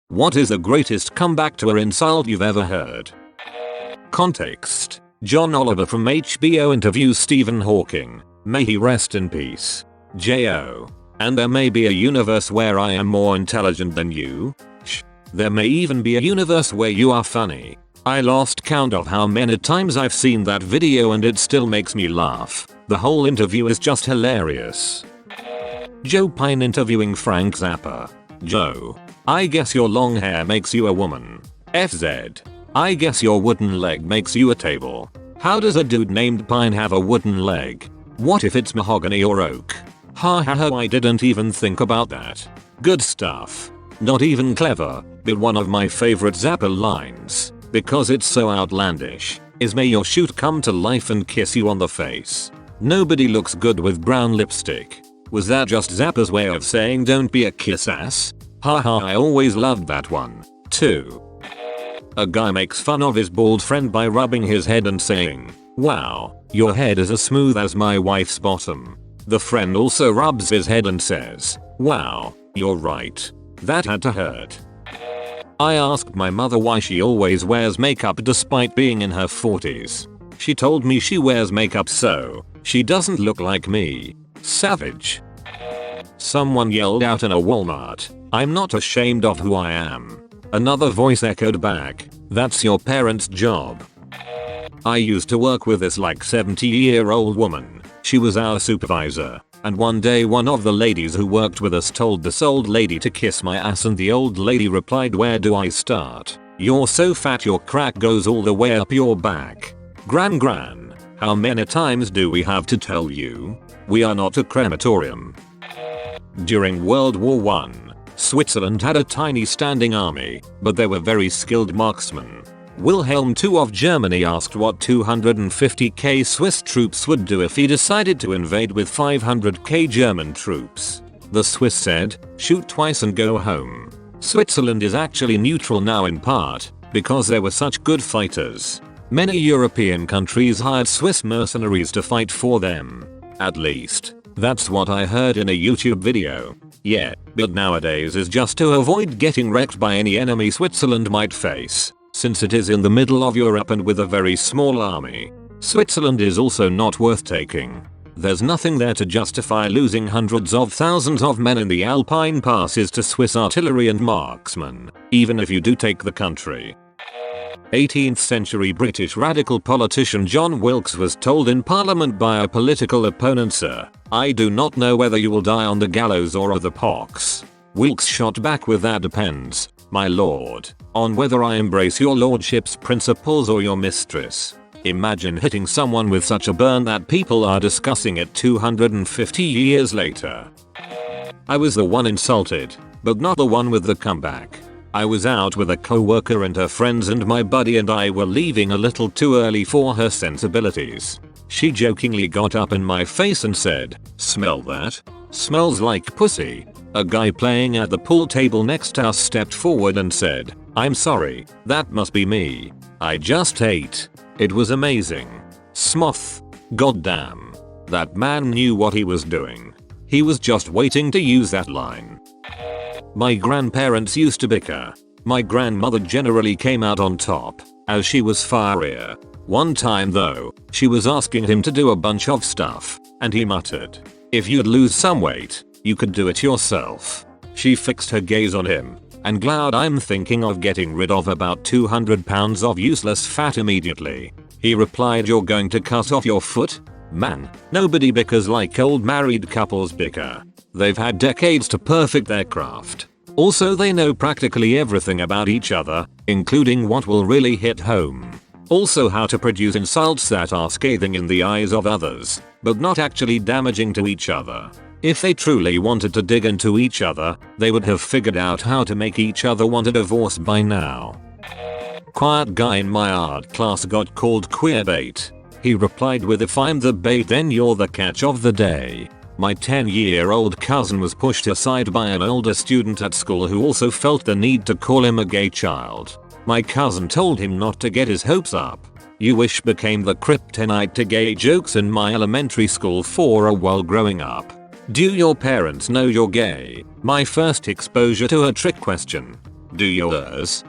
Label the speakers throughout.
Speaker 1: What is the greatest comeback to an insult you've ever heard? Context. John Oliver from HBO interviews Stephen Hawking. May he rest in peace. J.O. And there may be a universe where I am more intelligent than you? Shh. There may even be a universe where you are funny. I lost count of how many times I've seen that video and it still makes me laugh. The whole interview is just hilarious. Joe Pine interviewing Frank Zappa. Joe. I guess your long hair makes you a woman. FZ. I guess your wooden leg makes you a table. How does a dude named Pine have a wooden leg? What if it's mahogany or oak? Ha ha ha, I didn't even think about that. Good stuff. Not even clever, but one of my favorite Zappa lines, because it's so outlandish, is may your shoot come to life and kiss you on the face. Nobody looks good with brown lipstick. Was that just Zappa's way of saying don't be a kiss ass? Haha, I always loved that one. 2. A guy makes fun of his bald friend by rubbing his head and saying, "Wow, your head is as smooth as my wife's bottom." The friend also rubs his head and says, "Wow, you're right. That had to hurt." I asked my mother why she always wears makeup despite being in her 40s. She told me she wears makeup so she doesn't look like me. Savage. Someone yelled out in a Walmart, "I'm not ashamed of who I am." Another voice echoed back, "That's your parents' job." I used to work with this like 70-year-old woman. She was our supervisor, and one day one of the ladies who worked with us told this old lady to kiss my ass and the old lady replied, "Where do I start? You're so fat your crack goes all the way up your back." Gran, how many times do we have to tell you? We are not a crematorium. During World War I, Switzerland had a tiny standing army, but they were very skilled marksmen. Wilhelm II of Germany asked what 250k Swiss troops would do if he decided to invade with 500k German troops. The Swiss said, "Shoot twice and go home." Switzerland is actually neutral now in part, because they were such good fighters. Many European countries hired Swiss mercenaries to fight for them. At least, that's what I heard in a YouTube video. Yeah, but nowadays is just to avoid getting wrecked by any enemy Switzerland might face, since it is in the middle of Europe and with a very small army. Switzerland is also not worth taking. There's nothing there to justify losing hundreds of thousands of men in the Alpine passes to Swiss artillery and marksmen, even if you do take the country. 18th century British radical politician John Wilkes was told in Parliament by a political opponent, "Sir, I do not know whether you will die on the gallows or of the pox." Wilkes shot back with, "That depends, my lord, on whether I embrace your lordship's principles or your mistress." Imagine hitting someone with such a burn that people are discussing it 250 years later. I was the one insulted, but not the one with the comeback. I was out with a co-worker and her friends and my buddy and I were leaving a little too early for her sensibilities. She jokingly got up in my face and said, "Smell that? Smells like pussy." A guy playing at the pool table next to us stepped forward and said, "I'm sorry, that must be me. I just ate. It was amazing." Smoth. Goddamn. That man knew what he was doing. He was just waiting to use that line. My grandparents used to bicker. My grandmother generally came out on top, as she was farier. One time though, she was asking him to do a bunch of stuff, and he muttered, "If you'd lose some weight, you could do it yourself." She fixed her gaze on him, and glowered, "I'm thinking of getting rid of about 200 pounds of useless fat immediately." He replied, "You're going to cut off your foot? Man, nobody bickers like old married couples bicker. They've had decades to perfect their craft. Also they know practically everything about each other, including what will really hit home. Also how to produce insults that are scathing in the eyes of others, but not actually damaging to each other. If they truly wanted to dig into each other, they would have figured out how to make each other want a divorce by now." Quiet guy in my art class got called queerbait. He replied with, "If I'm the bait then you're the catch of the day." My 10-year-old cousin was pushed aside by an older student at school who also felt the need to call him a gay child. My cousin told him not to get his hopes up. "You wish" became the kryptonite to gay jokes in my elementary school for a while growing up. "Do your parents know you're gay?" My first exposure to a trick question. Do yours?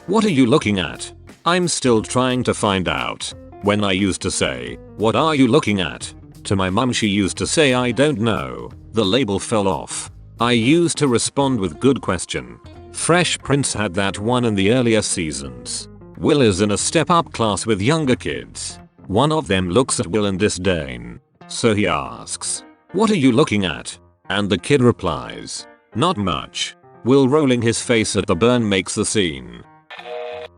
Speaker 1: What are you looking at? I'm still trying to find out. When I used to say, what are you looking at? To my mum she used to say I don't know. The label fell off. I used to respond with good question. Fresh Prince had that one in the earlier seasons. Will is in a step up class with younger kids. One of them looks at Will in disdain. So he asks, what are you looking at? And the kid replies, not much. Will rolling his face at the burn makes the scene.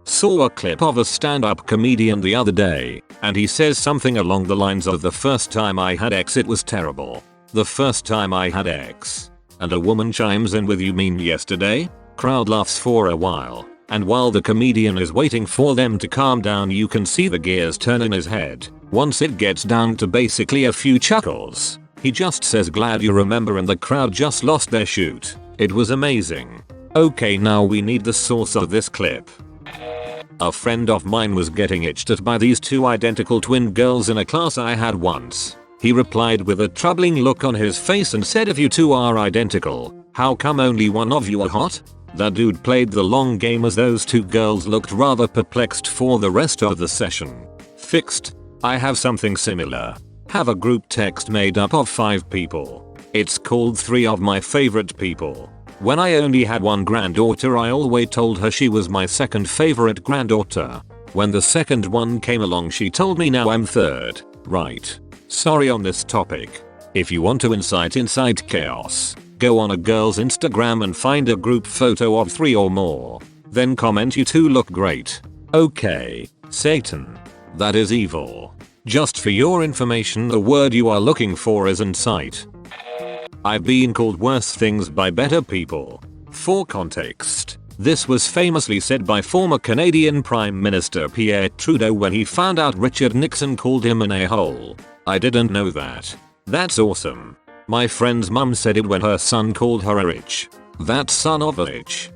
Speaker 1: Saw a clip of a stand-up comedian the other day, and he says something along the lines of the first time I had X it was terrible. The first time I had X. And a woman chimes in with you mean yesterday? Crowd laughs for a while, and while the comedian is waiting for them to calm down you can see the gears turn in his head. Once it gets down to basically a few chuckles, he just says glad you remember and the crowd just lost their shoot. It was amazing. Okay, now we need the source of this clip. A friend of mine was getting itched at by these two identical twin girls in a class I had once. He replied with a troubling look on his face and said if you two are identical, how come only one of you are hot? That dude played the long game as those two girls looked rather perplexed for the rest of the session. Fixed. I have something similar. Have a group text made up of 5 people. It's called 3 of my favorite people. When I only had one granddaughter I always told her she was my second favorite granddaughter. When the second one came along she told me now I'm third. Right. Sorry on this topic. If you want to incite chaos, go on a girl's Instagram and find a group photo of 3 or more. Then comment you two look great. Okay, Satan. That is evil. Just for your information the word you are looking for is incite. I've been called worse things by better people. For context, this was famously said by former Canadian Prime Minister Pierre Trudeau when he found out Richard Nixon called him an a-hole. I didn't know that. That's awesome. My friend's mum said it when her son called her a rich. That son of a bitch.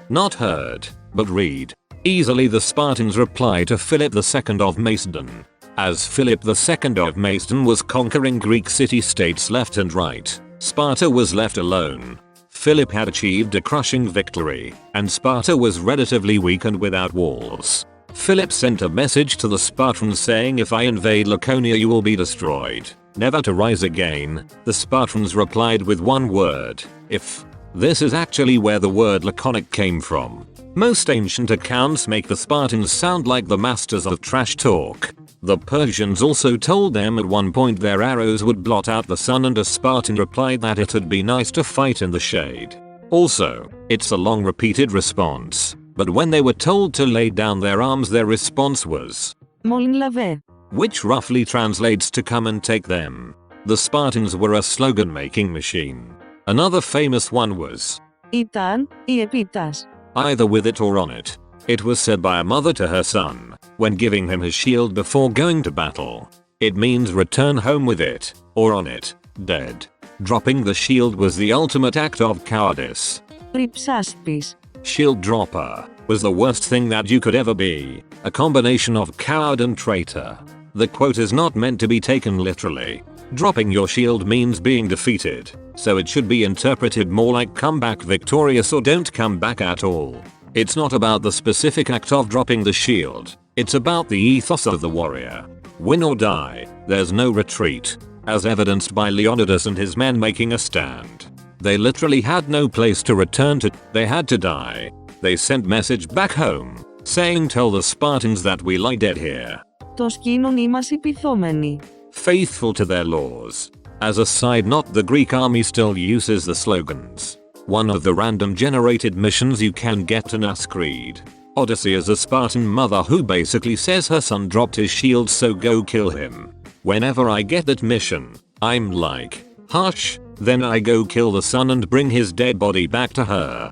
Speaker 1: Not heard, but read. Easily the Spartans reply to Philip II of Macedon. As Philip II of Macedon was conquering Greek city-states left and right, Sparta was left alone. Philip had achieved a crushing victory, and Sparta was relatively weak and without walls. Philip sent a message to the Spartans saying if I invade Laconia you will be destroyed, never to rise again. The Spartans replied with one word, if. This is actually where the word laconic came from. Most ancient accounts make the Spartans sound like the masters of trash talk. The Persians also told them at one point their arrows would blot out the sun and a Spartan replied that it'd be nice to fight in the shade. Also, it's a long repeated response, but when they were told to lay down their arms their response was
Speaker 2: Molin lave,
Speaker 1: which roughly translates to come and take them. The Spartans were a slogan making machine. Another famous one was
Speaker 2: Itan, I epitas.
Speaker 1: Either with it or on it. It was said by a mother to her son when giving him his shield before going to battle. It means return home with it, or on it, dead. Dropping the shield was the ultimate act of cowardice.
Speaker 2: Ripsaspis.
Speaker 1: Shield dropper was the worst thing that you could ever be, a combination of coward and traitor. The quote is not meant to be taken literally. Dropping your shield means being defeated, so it should be interpreted more like come back victorious or don't come back at all. It's not about the specific act of dropping the shield, it's about the ethos of the warrior. Win or die, there's no retreat, as evidenced by Leonidas and his men making a stand. They literally had no place to return to, they had to die. They sent message back home, saying tell the Spartans that we lie dead here.
Speaker 2: Το σκήνον ημασι πειθόμενοι.
Speaker 1: Faithful to their laws. As a side note, the Greek army still uses the slogans. One of the random generated missions you can get in AskReddit. Odyssey is a Spartan mother who basically says her son dropped his shield so go kill him. Whenever I get that mission, I'm like, hush, then I go kill the son and bring his dead body back to her.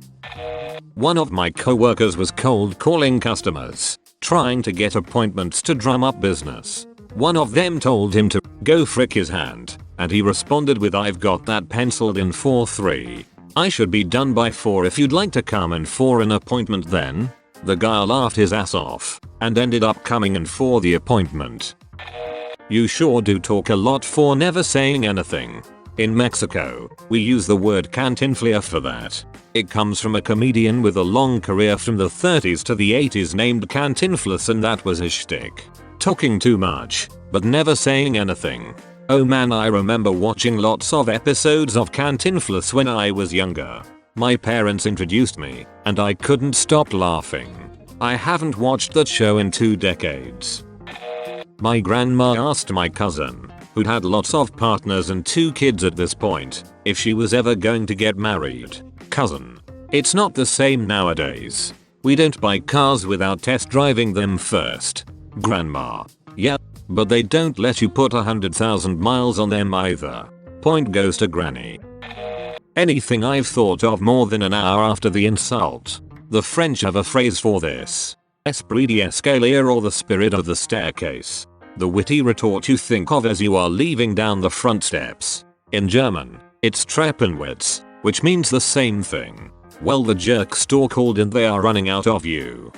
Speaker 1: One of my coworkers was cold calling customers, trying to get appointments to drum up business. One of them told him to go frick his hand, and he responded with I've got that penciled in for 3. I should be done by 4 if you'd like to come in for an appointment then. The guy laughed his ass off, and ended up coming in for the appointment. You sure do talk a lot for never saying anything. In Mexico, we use the word cantinflea for that. It comes from a comedian with a long career from the 30s to the 80s named Cantinflas, and that was his shtick. Talking too much, but never saying anything. Oh man, I remember watching lots of episodes of Cantinflas when I was younger. My parents introduced me, and I couldn't stop laughing. I haven't watched that show in 2 decades. My grandma asked my cousin, who'd had lots of partners and 2 kids at this point, if she was ever going to get married. Cousin: it's not the same nowadays. We don't buy cars without test driving them first. Grandma: yeah, but they don't let you put 100,000 miles on them either. Point goes to Granny. Anything I've thought of more than an hour after the insult. The French have a phrase for this: esprit d'escalier, or the spirit of the staircase. The witty retort you think of as you are leaving down the front steps. In German, it's Treppenwitz, which means the same thing. Well, the jerks store called and they are running out of you.